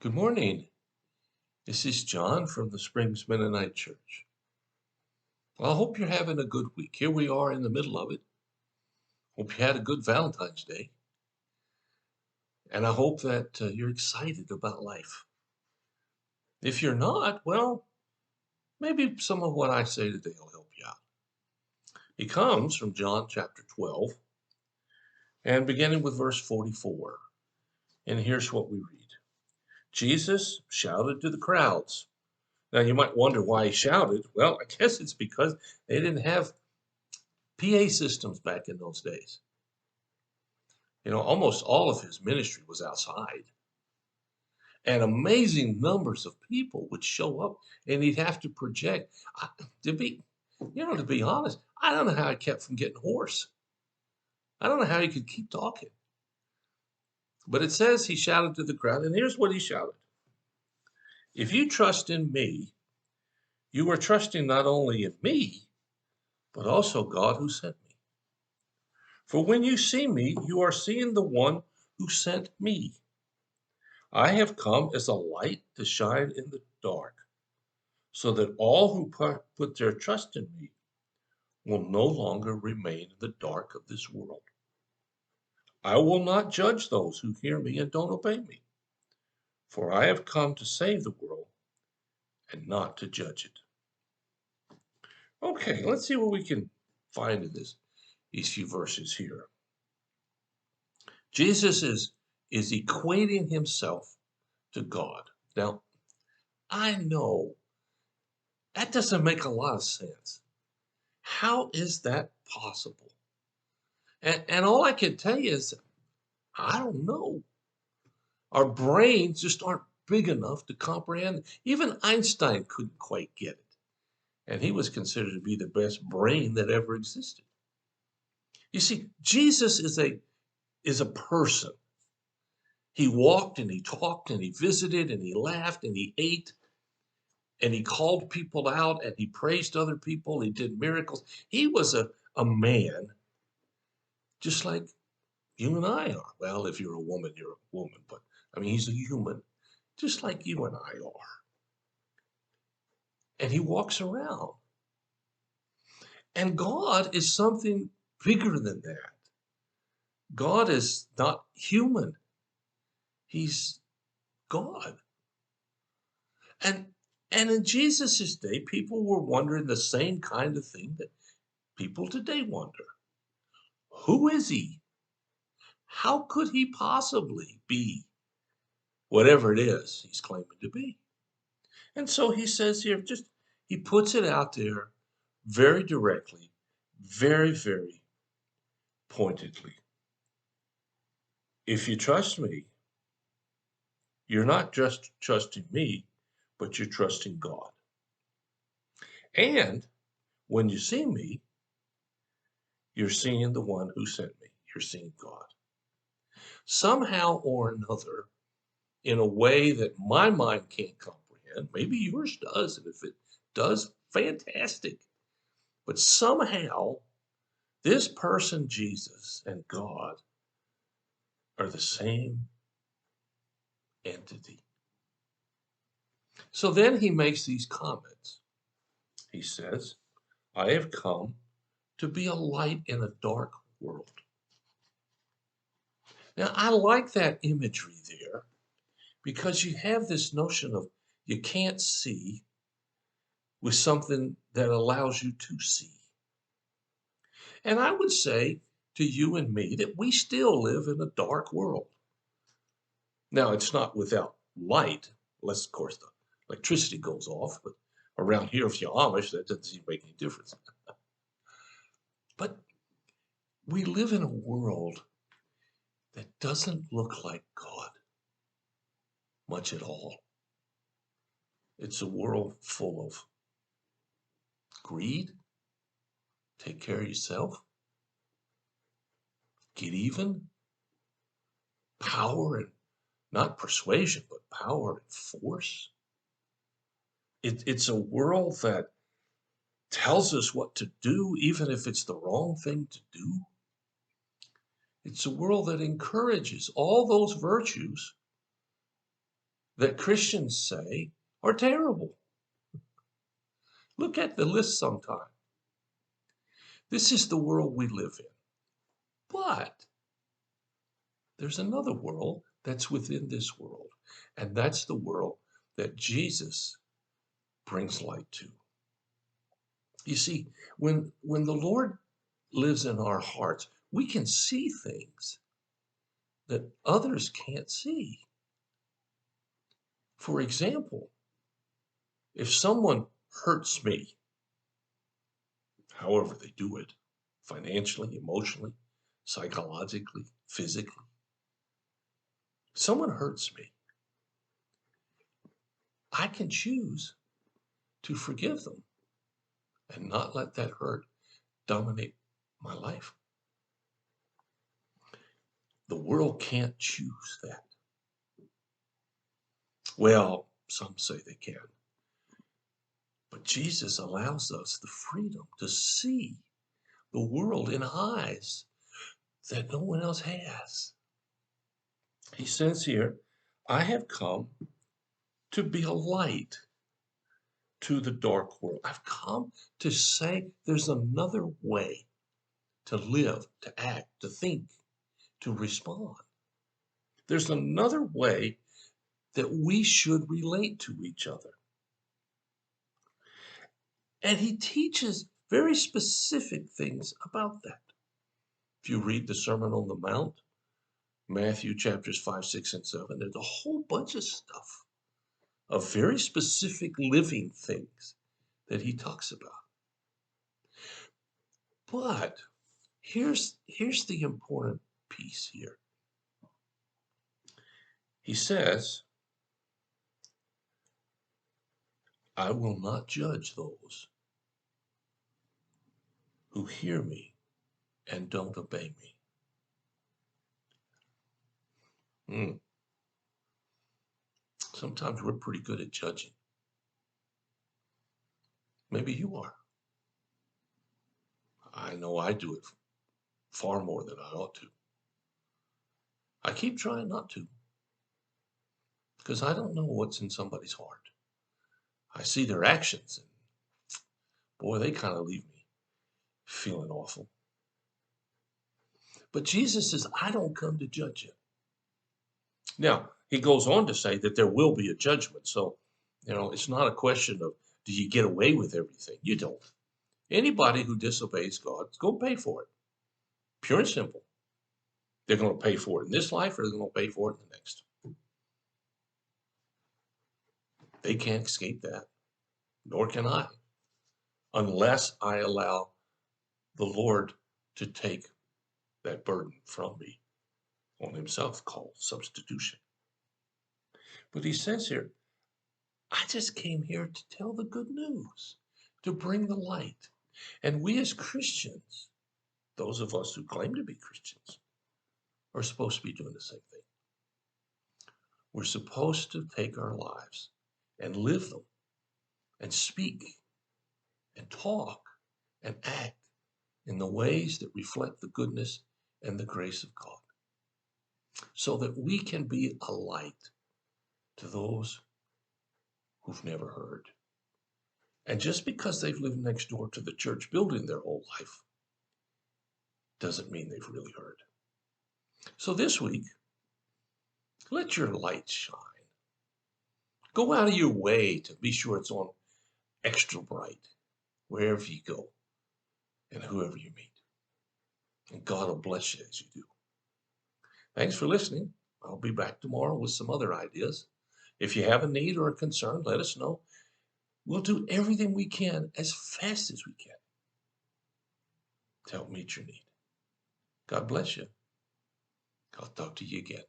Good morning. This is John from the Springs Mennonite Church. Well, I hope you're having a good week. Here we are in the middle of it. Hope you had a good Valentine's Day. And I hope that you're excited about life. If you're not, well, maybe some of what I say today will help you out. It comes from John chapter 12 and beginning with verse 44. And here's what we read. Jesus shouted to the crowds. Now, you might wonder why he shouted. Well, I guess it's because they didn't have PA systems back in those days. Almost all of his ministry was outside. And amazing numbers of people would show up and he'd have to project. To be honest, I don't know how he kept from getting hoarse. I don't know how he could keep talking. But it says he shouted to the crowd, and here's what he shouted. If you trust in me, you are trusting not only in me, but also God who sent me. For when you see me, you are seeing the one who sent me. I have come as a light to shine in the dark, so that all who put their trust in me will no longer remain in the dark of this world. I will not judge those who hear me and don't obey me, for I have come to save the world and not to judge it. Okay, let's see what we can find in these few verses here. Jesus is equating himself to God. Now, I know that doesn't make a lot of sense. How is that possible? And all I can tell you is, I don't know. Our brains just aren't big enough to comprehend. Even Einstein couldn't quite get it. And he was considered to be the best brain that ever existed. You see, Jesus is a person. He walked and he talked and he visited and he laughed and he ate and he called people out and he praised other people. He did miracles. He was a man just like you and I are. Well, if you're a woman, you're a woman. But I mean, he's a human, just like you and I are. And he walks around. And God is something bigger than that. God is not human. He's God. And and in Jesus' day, people were wondering the same kind of thing that people today wonder. Who is he? How could he possibly be whatever it is he's claiming to be? And so he says here, he puts it out there very directly, very, very pointedly. If you trust me, you're not just trusting me, but you're trusting God. And when you see me, you're seeing the one who sent me. You're seeing God. Somehow or another, in a way that my mind can't comprehend, maybe yours does, and if it does, fantastic. But somehow, this person, Jesus, and God are the same entity. So then he makes these comments. He says, I have come to be a light in a dark world. Now, I like that imagery there because you have this notion of you can't see with something that allows you to see. And I would say to you and me that we still live in a dark world. Now, it's not without light, unless, of course, the electricity goes off. But around here, if you're Amish, that doesn't seem to make any difference. But we live in a world that doesn't look like God much at all. It's a world full of greed, take care of yourself, get even, power and not persuasion, but power and force. It's a world that tells us what to do, even if it's the wrong thing to do. It's a world that encourages all those virtues that Christians say are terrible. Look at the list sometime. This is the world we live in. But there's another world that's within this world, and that's the world that Jesus brings light to. You see, when the Lord lives in our hearts, we can see things that others can't see. For example, if someone hurts me, however they do it, financially, emotionally, psychologically, physically, someone hurts me, I can choose to forgive them and not let that hurt dominate my life. The world can't choose that. Well, some say they can. But Jesus allows us the freedom to see the world in eyes that no one else has. He says here, I have come to be a light to the dark world. I've come to say there's another way to live, to act, to think, to respond. There's another way that we should relate to each other. And he teaches very specific things about that. If you read the Sermon on the Mount, Matthew chapters 5, 6, and 7, there's a whole bunch of stuff of very specific living things that he talks about. But here's the important piece here. He says, I will not judge those who hear me and don't obey me. Sometimes we're pretty good at judging. Maybe you are. I know I do it far more than I ought to. I keep trying not to, because I don't know what's in somebody's heart. I see their actions, and boy, they kind of leave me feeling awful. But Jesus says, I don't come to judge you. Now, he goes on to say that there will be a judgment. So, it's not a question of, do you get away with everything? You don't. Anybody who disobeys God is going to pay for it. Pure and simple. They're going to pay for it in this life, or they're going to pay for it in the next. They can't escape that, nor can I, unless I allow the Lord to take that burden from me on himself, called substitution. But he says here, I just came here to tell the good news, to bring the light. And we as Christians, those of us who claim to be Christians, are supposed to be doing the same thing. We're supposed to take our lives and live them and speak and talk and act in the ways that reflect the goodness and the grace of God, so that we can be a light to those who've never heard. And just because they've lived next door to the church building their whole life doesn't mean they've really heard. So this week, let your light shine. Go out of your way to be sure it's on extra bright wherever you go and whoever you meet. And God will bless you as you do. Thanks for listening. I'll be back tomorrow with some other ideas. If you have a need or a concern, let us know. We'll do everything we can as fast as we can to help meet your need. God bless you. I'll talk to you again.